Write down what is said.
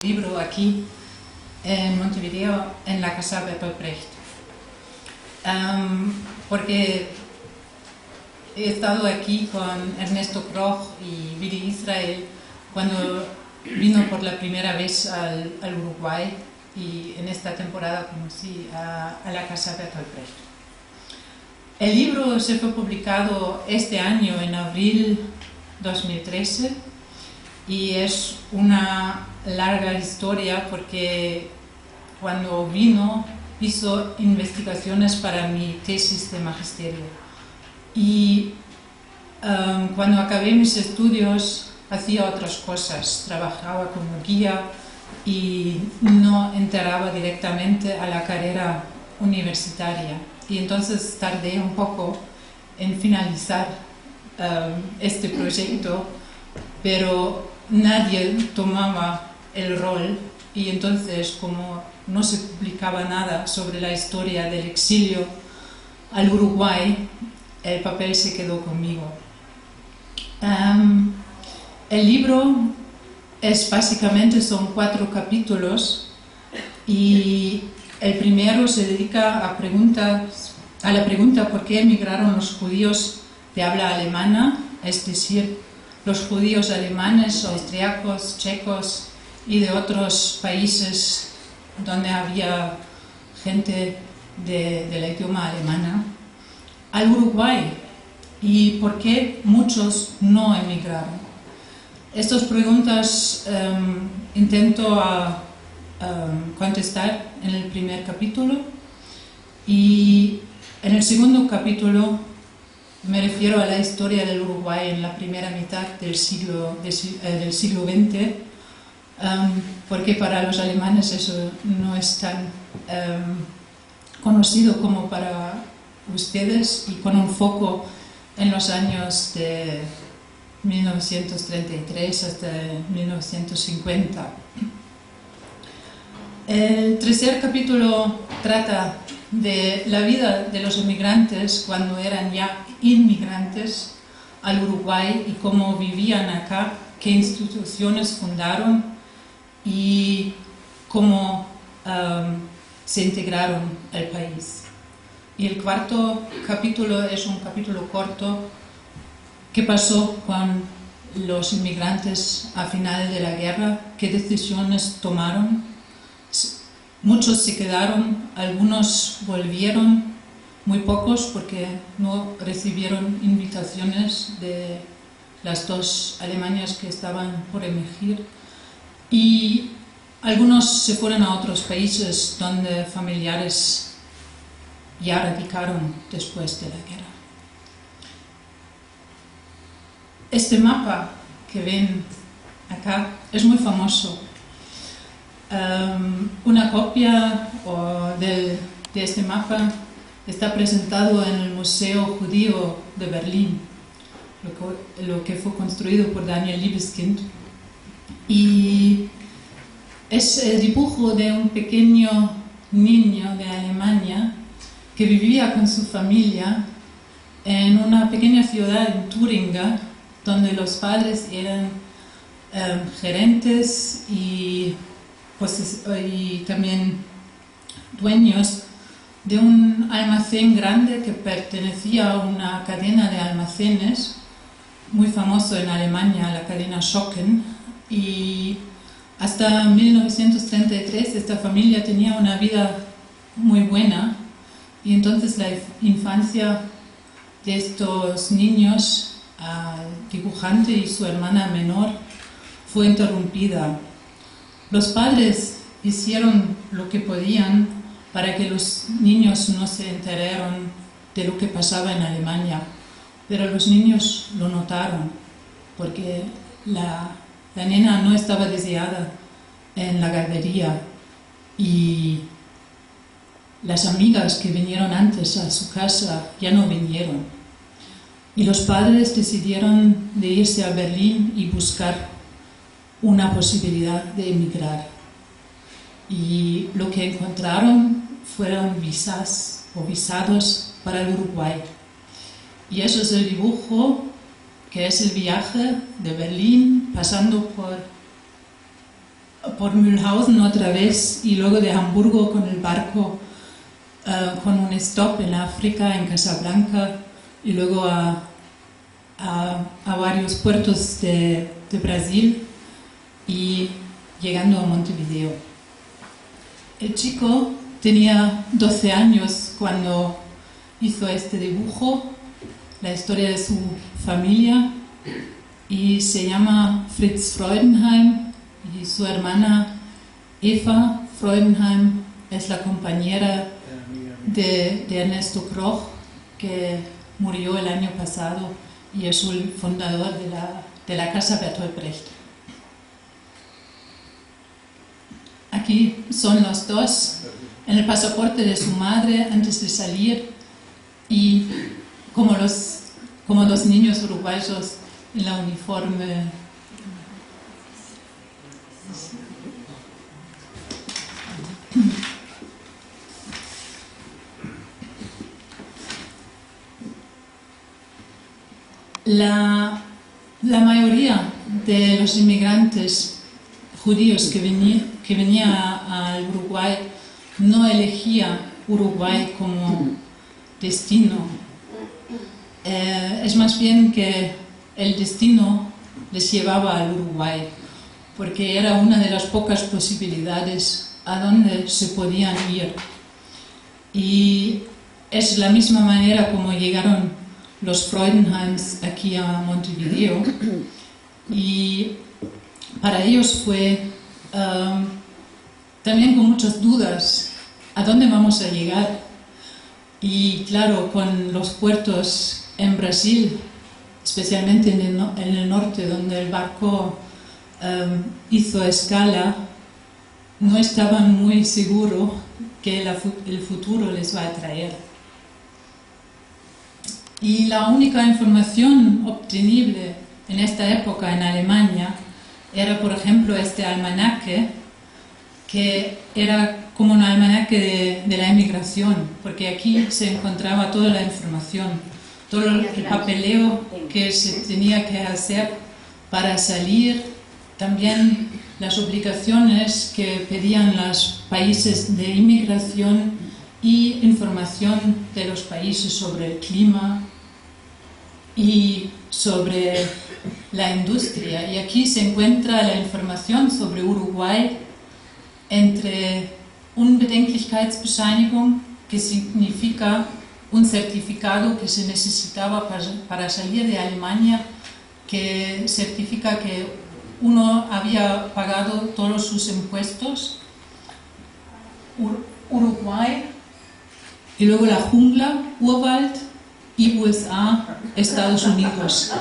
Libro aquí en Montevideo, en la casa Bertolt Brecht. Porque he estado aquí con Ernesto Kroch y Willy Israel cuando vino por la primera vez al Uruguay, y en esta temporada conocí a la casa Bertolt Brecht. El libro se fue publicado este año, en abril 2013, y es una larga historia porque cuando vino hizo investigaciones para mi tesis de magisterio, y cuando acabé mis estudios hacía otras cosas, trabajaba como guía y no entraba directamente a la carrera universitaria, y entonces tardé un poco en finalizar este proyecto, pero nadie tomaba el rol, y entonces, como no se publicaba nada sobre la historia del exilio al Uruguay, el papel se quedó conmigo. El libro básicamente son 4 capítulos, y el primero se dedica a la pregunta ¿por qué emigraron los judíos de habla alemana? Es decir, los judíos alemanes, austriacos, checos y de otros países donde había gente de la idioma alemana, al Uruguay, y por qué muchos no emigraron. Estas preguntas intento contestar en el primer capítulo, y en el segundo capítulo me refiero a la historia del Uruguay en la primera mitad del siglo XX, porque para los alemanes eso no es tan conocido como para ustedes, y con un foco en los años de 1933 hasta 1950. El tercer capítulo trata de la vida de los inmigrantes cuando eran ya inmigrantes al Uruguay y cómo vivían acá, qué instituciones fundaron y cómo se integraron al país. Y el cuarto capítulo es un capítulo corto: ¿qué pasó con los inmigrantes a final de la guerra? ¿Qué decisiones tomaron? Muchos se quedaron, algunos volvieron, muy pocos porque no recibieron invitaciones de las 2 Alemanias que estaban por emergir, y algunos se fueron a otros países donde familiares ya radicaron después de la guerra. Este mapa que ven acá es muy famoso. Una copia de este mapa está presentado en el Museo Judío de Berlín, lo que fue construido por Daniel Libeskind, y es el dibujo de un pequeño niño de Alemania que vivía con su familia en una pequeña ciudad en Turingia, donde los padres eran gerentes y también dueños de un almacén grande que pertenecía a una cadena de almacenes muy famoso en Alemania, la cadena Schocken, y hasta 1933 esta familia tenía una vida muy buena, y entonces la infancia de estos niños, el dibujante y su hermana menor, fue interrumpida. Los padres hicieron lo que podían para que los niños no se enteraran de lo que pasaba en Alemania, pero los niños lo notaron, porque la nena no estaba deseada en la guardería, y las amigas que vinieron antes a su casa ya no vinieron, y los padres decidieron de irse a Berlín y buscar una posibilidad de emigrar, y lo que encontraron fueron visados para el Uruguay. Y eso es el dibujo, que es el viaje de Berlín pasando por por Mühlhausen otra vez y luego de Hamburgo con el barco con un stop en África, en Casablanca y luego a varios puertos de Brasil y llegando a Montevideo. El chico tenía 12 años cuando hizo este dibujo, la historia de su familia, y se llama Fritz Freudenheim, y su hermana Eva Freudenheim es la compañera de Ernesto Kroch, que murió el año pasado y es el fundador de la casa Bertolt Brecht. Aquí son los dos en el pasaporte de su madre antes de salir y como los niños uruguayos en la uniforme. La mayoría de los inmigrantes judíos que venían al Uruguay no elegía Uruguay como destino. Es más bien que el destino les llevaba al Uruguay, porque era una de las pocas posibilidades a donde se podían ir. Y es la misma manera como llegaron los Freudenheims aquí a Montevideo. Y para ellos fue también con muchas dudas, ¿a dónde vamos a llegar? Y claro, con los puertos en Brasil, especialmente en el norte, donde el barco hizo escala, no estaban muy seguros que el futuro les va a traer. Y la única información obtenible en esta época en Alemania era, por ejemplo, este almanaque, que era como un almanaque de la emigración, porque aquí se encontraba toda la información, todo el papeleo que se tenía que hacer para salir, también las obligaciones que pedían los países de inmigración y información de los países sobre el clima y sobre la industria. Y aquí se encuentra la información sobre Uruguay entre una Bedenklichkeitsbescheinigung, que significa un certificado que se necesitaba para salir de Alemania, que certifica que uno había pagado todos sus impuestos, Uruguay, y luego la jungla, Urwald, y USA, Estados Unidos.